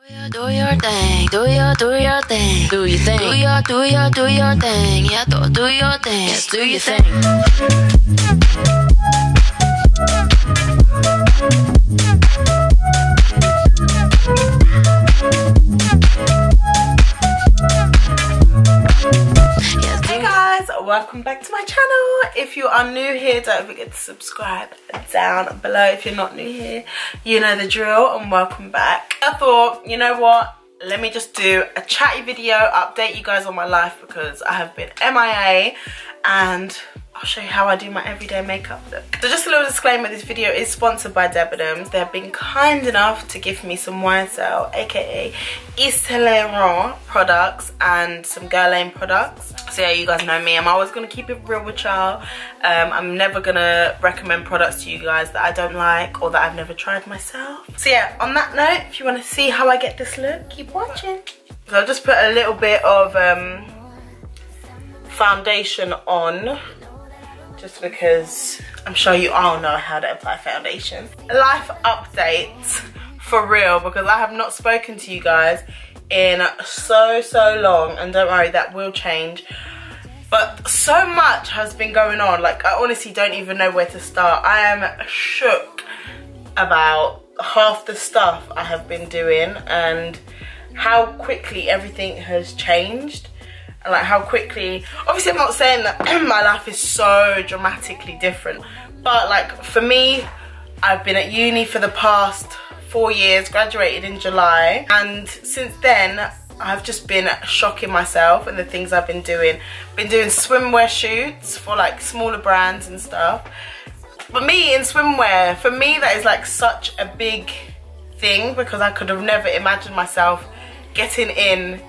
Do your thing, do your thing, do your thing, do your thing, yeah, do your thing, yes, do your thing. Hey guys, welcome back to my channel. If you are new here, don't forget to subscribe down below. If you're not new here, you know the drill, and welcome back. I thought, you know what, let me just do a chatty video, update you guys on my life, because I have been MIA, and I'll show you how I do my everyday makeup look. So just a little disclaimer, this video is sponsored by Debenhams. They have been kind enough to give me some YSL, aka YSL products, and some GUERLAIN products. So yeah, you guys know me, I'm always gonna keep it real with y'all. I'm never gonna recommend products to you guys that I don't like or that I've never tried myself. So yeah, on that note, if you wanna see how I get this look, keep watching. So I'll just put a little bit of foundation on, just because I'm sure you all know how to apply foundation. Life updates for real, because I have not spoken to you guys in so long, and don't worry, that will change. But so much has been going on, like I honestly don't even know where to start. I am shook about half the stuff I have been doing and how quickly everything has changed. And like how quickly, obviously I'm not saying that my life is so dramatically different, but like for me, I've been at uni for the past 4 years, graduated in July, and since then I've just been shocking myself and the things I've been doing. Been doing swimwear shoots for like smaller brands and stuff. For me, in swimwear, for me that is like such a big thing, because I could have never imagined myself getting in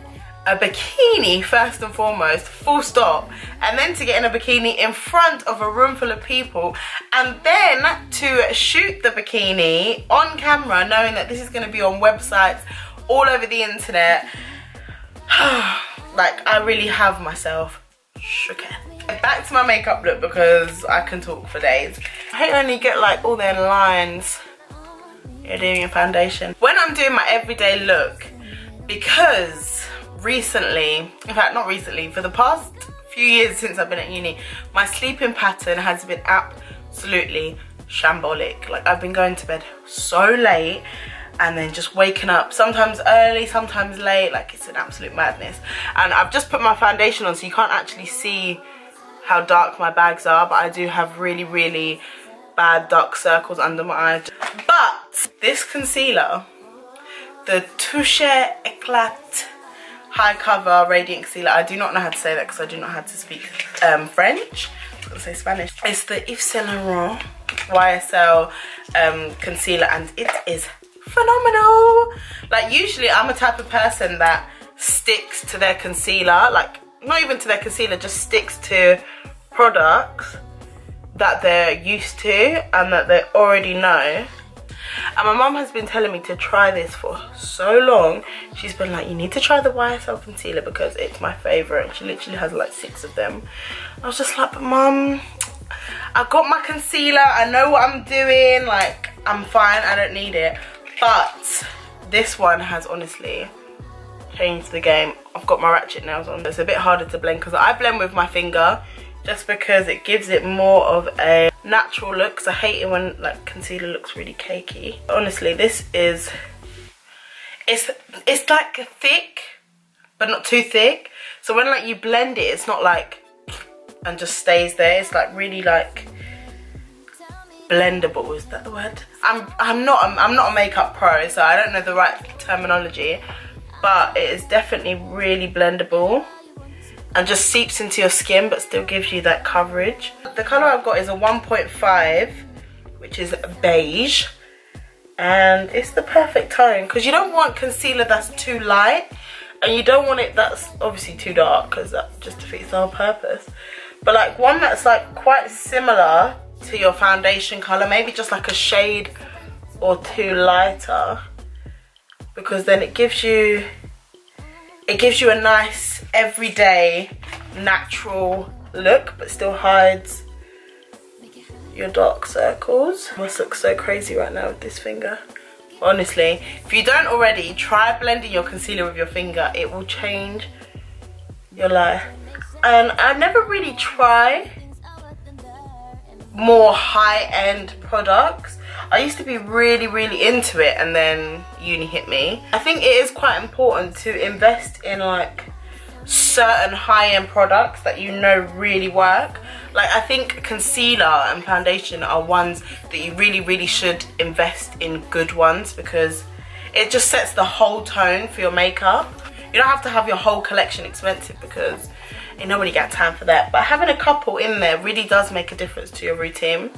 a bikini first and foremost, full stop, and then to get in a bikini in front of a room full of people, and then to shoot the bikini on camera, knowing that this is going to be on websites all over the internet. Like, I really have myself shook. Back to my makeup look, because I can talk for days. I hate when you get like all their lines you're doing your foundation when I'm doing my everyday look, because recently, in fact not recently, for the past few years since I've been at uni, my sleeping pattern has been absolutely shambolic. Like I've been going to bed so late and then just waking up sometimes early, sometimes late. Like it's an absolute madness. And I've just put my foundation on, so you can't actually see how dark my bags are, but I do have really bad dark circles under my eyes. But this concealer, the Touche Eclat High Cover Radiant Concealer, I do not know how to say that because I do not know how to speak French. I was gonna say Spanish. It's the Yves Saint Laurent YSL concealer, and it is phenomenal. Like usually I'm a type of person that sticks to their concealer, like not even to their concealer, just sticks to products that they're used to and that they already know. And my mum has been telling me to try this for so long. She's been like, you need to try the YSL concealer because it's my favourite. She literally has like 6 of them. I was just like, but mum, I got my concealer, I know what I'm doing, like I'm fine, I don't need it. But this one has honestly changed the game. I've got my ratchet nails on. It's a bit harder to blend because I blend with my finger, just because it gives it more of a natural look, because I hate it when like concealer looks really cakey. Honestly, this is, it's like thick but not too thick, so when like you blend it, it's not like and just stays there. It's like really like blendable, is that the word? I'm not a makeup pro, so I don't know the right terminology, but it is definitely really blendable and just seeps into your skin but still gives you that coverage. The colour I've got is a 1.5, which is beige, and it's the perfect tone, because you don't want concealer that's too light and you don't want it that's obviously too dark, because that just defeats the whole purpose. But like one that's like quite similar to your foundation colour, maybe just like a shade or two lighter, because then it gives you a nice everyday natural look but still hides your dark circles. I must look so crazy right now with this finger. Honestly, if you don't already, try blending your concealer with your finger. It will change your life. And I never really try more high-end products. I used to be really into it, and then uni hit me. I think it is quite important to invest in like certain high-end products that you know really work. Like, I think concealer and foundation are ones that you really should invest in good ones, because it just sets the whole tone for your makeup. You don't have to have your whole collection expensive, because ain't nobody got time for that, but having a couple in there really does make a difference to your routine.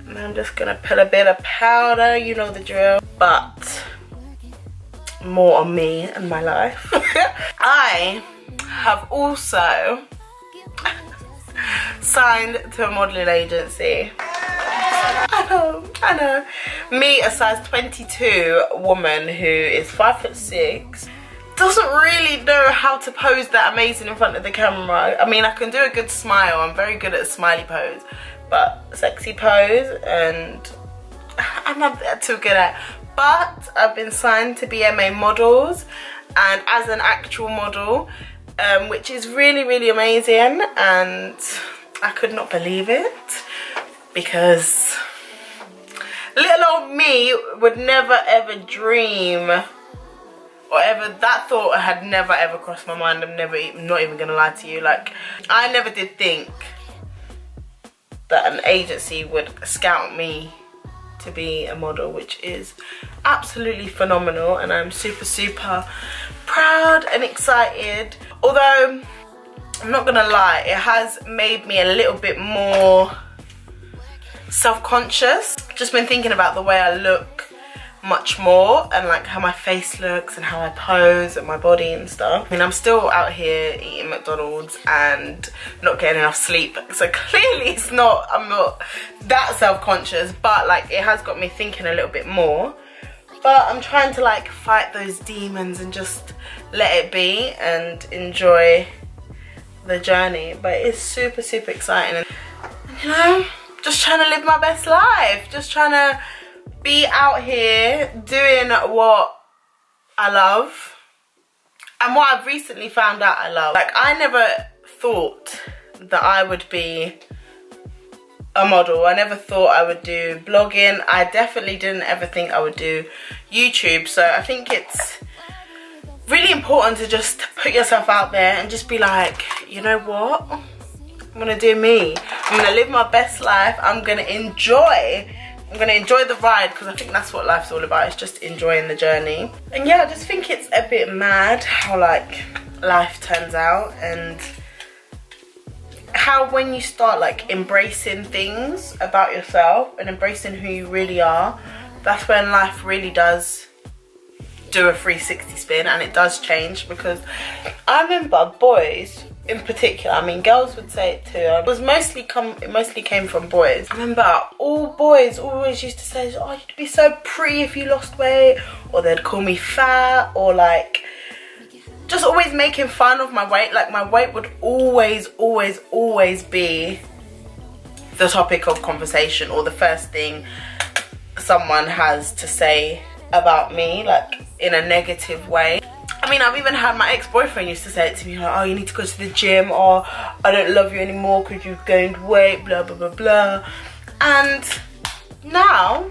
And I'm just gonna put a bit of powder, you know the drill, but more on me and my life. I have also signed to a modelling agency. I know. Me, a size 22 woman who is 5'6", doesn't really know how to pose that amazing in front of the camera. I mean, I can do a good smile. I'm very good at a smiley pose, but sexy pose, and I'm not too good at. But I've been signed to BMA Models, and as an actual model, which is really amazing, and I could not believe it, because little old me would never ever dream, or ever, that thought had never ever crossed my mind. I'm not even gonna lie to you. Like, I never did think that an agency would scout me to be a model, which is absolutely phenomenal, and I'm super proud and excited. Although, I'm not gonna lie, it has made me a little bit more self-conscious. Just been thinking about the way I look much more, and like how my face looks and how I pose and my body and stuff. I mean, I'm still out here eating McDonald's and not getting enough sleep, so clearly I'm not that self-conscious, but like it has got me thinking a little bit more. But I'm trying to like fight those demons and just let it be and enjoy the journey. But it's super exciting, and you know, just trying to live my best life, just trying to be out here doing what I love and what I've recently found out I love. Like, I never thought that I would be a model. I never thought I would do blogging. I definitely didn't ever think I would do YouTube. So I think it's really important to just put yourself out there and just be like, you know what? I'm gonna do me. I'm gonna live my best life. I'm gonna enjoy the ride, because I think that's what life's all about. It's just enjoying the journey. And yeah, I just think it's a bit mad how like life turns out, and how when you start like embracing things about yourself and embracing who you really are, that's when life really does do a 360 spin, and it does change. Because I remember boys in particular, I mean girls would say it too, it mostly came from boys. I remember all boys always used to say, oh, you'd be so pretty if you lost weight, or they'd call me fat, or like just always making fun of my weight. Like, my weight would always be the topic of conversation, or the first thing someone has to say about me, like in a negative way. I mean, I've even had my ex-boyfriend used to say it to me, like, oh, you need to go to the gym, or I don't love you anymore because you've gained weight, blah blah blah. And now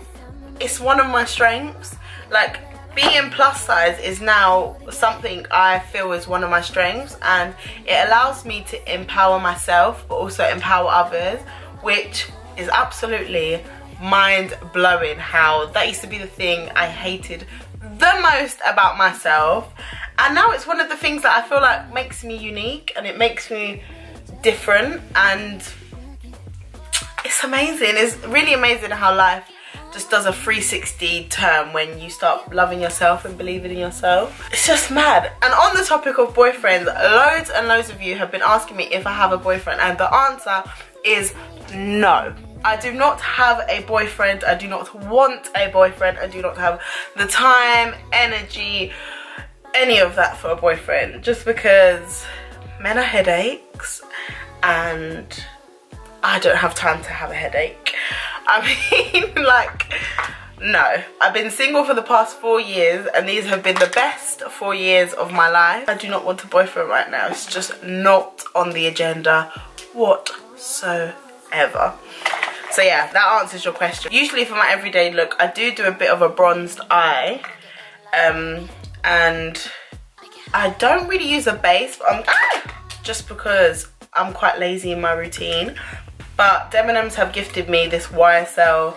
it's one of my strengths. Like, being plus size is now something I feel is one of my strengths, and it allows me to empower myself but also empower others, which is absolutely mind-blowing. How that used to be the thing I hated the most about myself, and now it's one of the things that I feel like makes me unique, and it makes me different, and it's amazing. It's really amazing how life just does a 360 turn when you start loving yourself and believing in yourself. It's just mad. And on the topic of boyfriends, loads and loads of you have been asking me if I have a boyfriend, and the answer is no. I do not have a boyfriend. I do not want a boyfriend. I do not have the time, energy, any of that for a boyfriend, just because men are headaches and I don't have time to have a headache. I mean, like, No, I've been single for the past 4 years and these have been the best 4 years of my life. I do not want a boyfriend right now. It's just not on the agenda whatsoever. So yeah, that answers your question. Usually for my everyday look, I do a bit of a bronzed eye. And I don't really use a base, but just because I'm quite lazy in my routine. But Debenhams have gifted me this YSL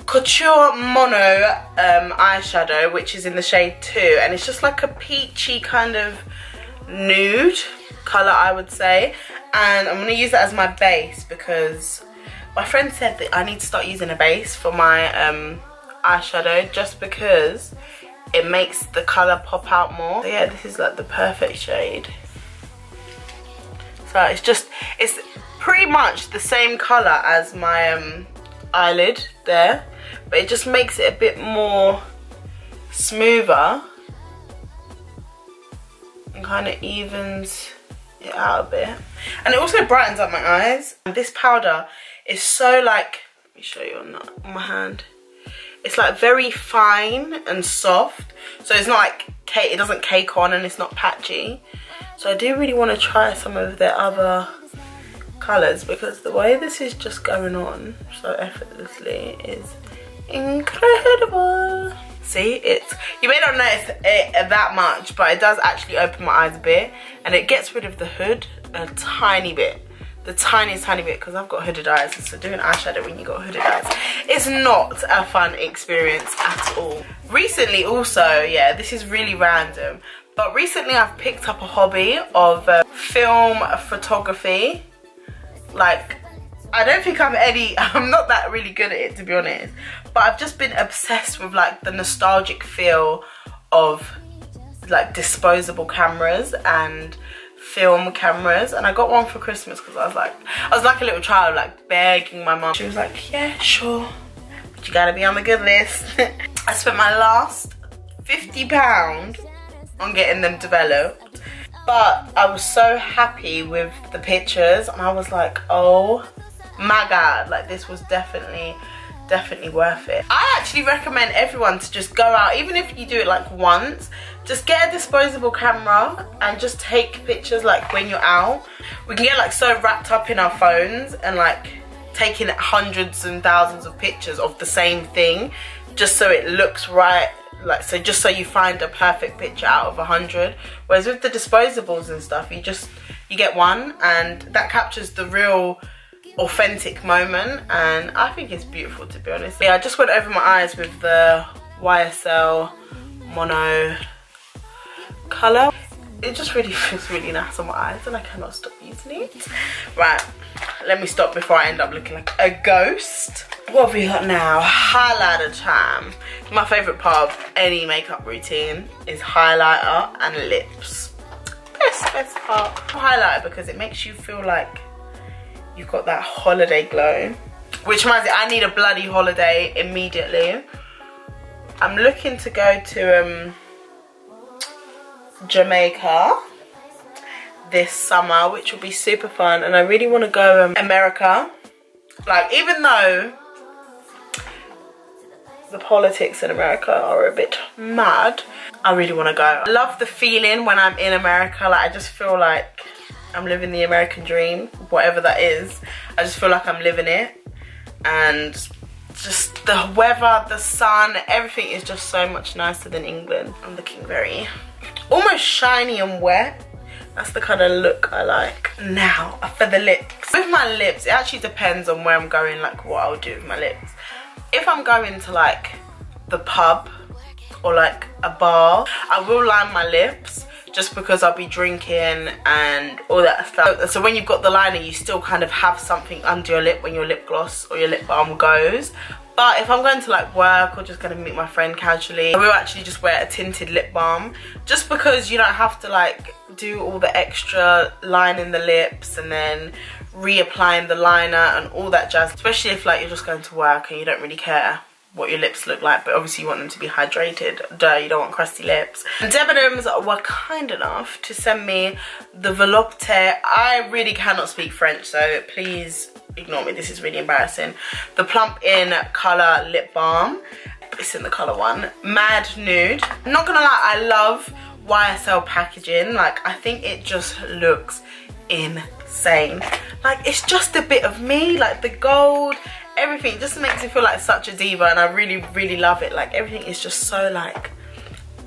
Couture Mono eyeshadow, which is in the shade 2, and it's just like a peachy kind of nude colour, I would say. And I'm going to use that as my base because my friend said that I need to start using a base for my eyeshadow, just because it makes the colour pop out more. So yeah, this is like the perfect shade. So it's pretty much the same colour as my eyelid there, but it just makes it a bit more smoother and kind of evens it out a bit. And it also brightens up my eyes. And this powder is so like, let me show you on my hand. It's like very fine and soft, so it's not like it doesn't cake on and it's not patchy. So I do really want to try some of their other colours, because the way this is just going on so effortlessly is incredible. See, you may not notice it that much, but it does actually open my eyes a bit, and it gets rid of the hood a tiny bit, the tiniest tiny bit, because I've got hooded eyes. So doing eyeshadow when you got hooded eyes is not a fun experience at all. Recently also, yeah, this is really random, but recently I've picked up a hobby of film photography. Like, I don't think I'm not that really good at it, to be honest, but I've just been obsessed with like the nostalgic feel of like disposable cameras and film cameras. And I got one for Christmas because I was like a little child, like begging my mum. She was like, yeah, sure, but you gotta be on the good list. I spent my last £50 on getting them developed, but I was so happy with the pictures, and I was like, oh my god, like this was definitely worth it. I actually recommend everyone to just go out, even if you do it like once, just get a disposable camera and just take pictures like when you're out. We can get like so wrapped up in our phones and like taking hundreds and thousands of pictures of the same thing just so it looks right, like, so just so you find a perfect picture out of 100. Whereas with the disposables and stuff, you get one and that captures the real authentic moment, and I think it's beautiful, to be honest. Yeah, I just went over my eyes with the YSL Mono colour. It just really feels really nice on my eyes and I cannot stop using it. Right, let me stop before I end up looking like a ghost. What have we got now? Highlighter time. My favourite part of any makeup routine is highlighter and lips. Best part. Highlighter because it makes you feel like you've got that holiday glow, which reminds me, I need a bloody holiday immediately. I'm looking to go to Jamaica this summer, which will be super fun, and I really want to go America. Like, even though the politics in America are a bit mad, I really want to go. I love the feeling when I'm in America. Like, I just feel like I'm living the American dream, whatever that is. I just feel like I'm living it, and just the weather, the sun, everything is just so much nicer than England. I'm looking very almost shiny and wet. That's the kind of look I like. Now for the lips. With my lips, it actually depends on where I'm going, like what I'll do with my lips. If I'm going to like the pub or like a bar, I will line my lips, just because I'll be drinking and all that stuff. So when you've got the liner, you still kind of have something under your lip when your lip gloss or your lip balm goes. But if I'm going to like work or just going to meet my friend casually, I will actually just wear a tinted lip balm, just because you don't have to like do all the extra lining the lips and then reapplying the liner and all that jazz. Especially if like you're just going to work and you don't really care what your lips look like, but obviously you want them to be hydrated. Duh, you don't want crusty lips. And Debenhams were kind enough to send me the Volupte. I really cannot speak French, so please ignore me, this is really embarrassing. The Plump-in-colour Lip Balm. It's in the colour 1. Mad Nude. I'm not gonna lie, I love YSL packaging. Like, I think it just looks insane. Like, it's just a bit of me. Like, the gold, everything just makes me feel like such a diva, and I really, really love it. Like, everything is just so, like,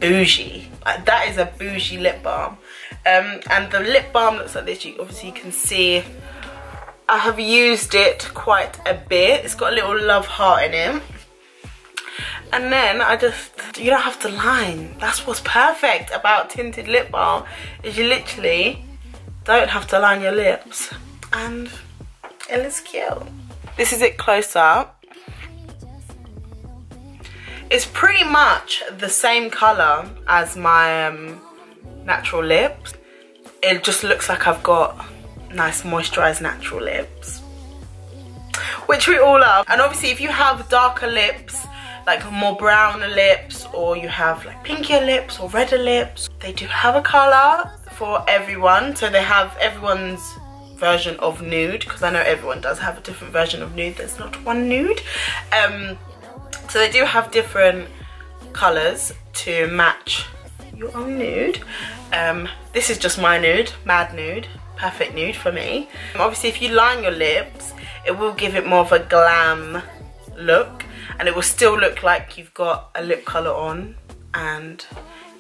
bougie. Like, that is a bougie lip balm. And the lip balm looks like this. Obviously, you can see I have used it quite a bit. It's got a little love heart in it. And then you don't have to line. That's what's perfect about tinted lip balm, is you literally don't have to line your lips, and it looks cute. This is it close up. It's pretty much the same colour as my natural lips. It just looks like I've got nice moisturised natural lips, which we all love. And obviously if you have darker lips, like more browner lips, or you have like pinkier lips or redder lips, they do have a colour for everyone. So they have everyone's version of nude, because I know everyone does have a different version of nude. There's not one nude. So they do have different colours to match your own nude. This is just my nude, Mad Nude, perfect nude for me. Obviously if you line your lips, it will give it more of a glam look, and it will still look like you've got a lip colour on, and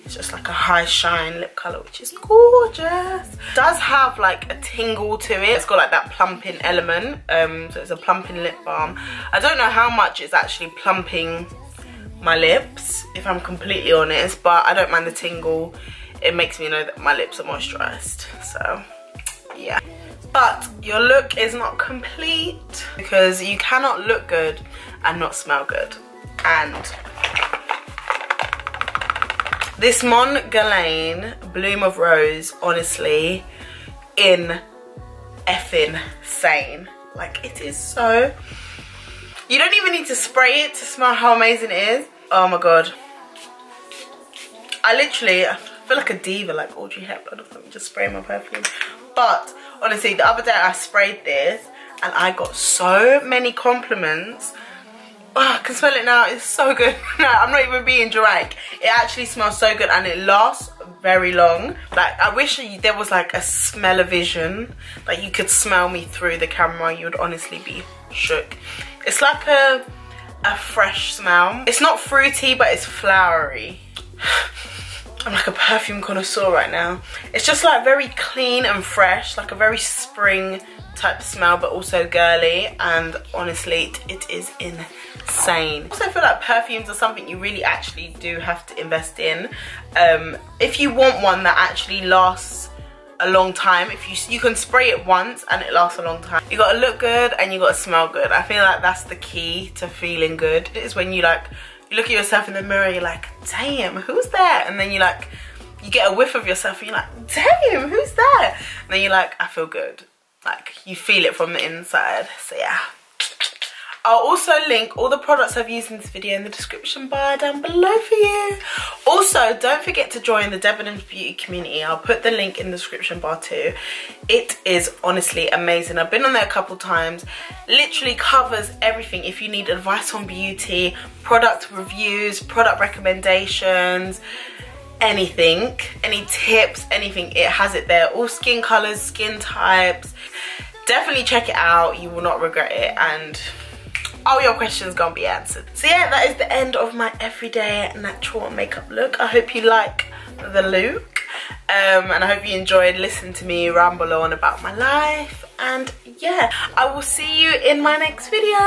it's just like a high shine lip colour, which is gorgeous. It does have like a tingle to it. It's got like that plumping element. So it's a plumping lip balm. I don't know how much it's actually plumping my lips, if I'm completely honest, but I don't mind the tingle. It makes me know that my lips are moisturised. So yeah. But your look is not complete, because you cannot look good and not smell good. And this GUERLAIN Bloom of Rose, honestly, in effing sane. Like, it is so, you don't even need to spray it to smell how amazing it is. Oh my god, I feel like a diva, like Audrey Hepburn, or something, just spraying my perfume. But honestly, the other day I sprayed this and I got so many compliments. Oh, I can smell it now, it's so good. No, I'm not even being dramatic. It actually smells so good, and it lasts very long. Like, I wish there was like a smell-o-vision, like you could smell me through the camera. You would honestly be shook. It's like a fresh smell. It's not fruity, but it's flowery. I'm like a perfume connoisseur right now. It's just like very clean and fresh, like a very spring type smell, but also girly, and honestly it is insane. I also feel like perfumes are something you really actually do have to invest in. If you want one that actually lasts a long time, if you can spray it once and it lasts a long time. You gotta look good and you gotta smell good. I feel like that's the key to feeling good. It is when you look at yourself in the mirror, you're like, damn, who's there? And then you get a whiff of yourself and you're like, damn, who's there? And then you're like, I feel good. Like, you feel it from the inside. So yeah. I'll also link all the products I've used in this video in the description bar down below for you. Also, don't forget to join the Debenhams beauty community. I'll put the link in the description bar too. It is honestly amazing. I've been on there a couple times. Literally covers everything. If you need advice on beauty, product reviews, product recommendations, anything, any tips, anything, it has it there. All skin colors, skin types. Definitely check it out. You will not regret it, and all your questions gonna be answered. So yeah, that is the end of my everyday natural makeup look. I hope you like the look, and I hope you enjoyed listening to me ramble on about my life. And yeah, I will see you in my next video.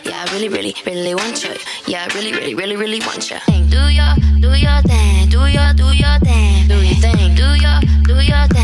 Yeah, I really, really, really want you. Yeah, I really, really, really, really want you. Do your thing, do your thing, do your thing, do your thing.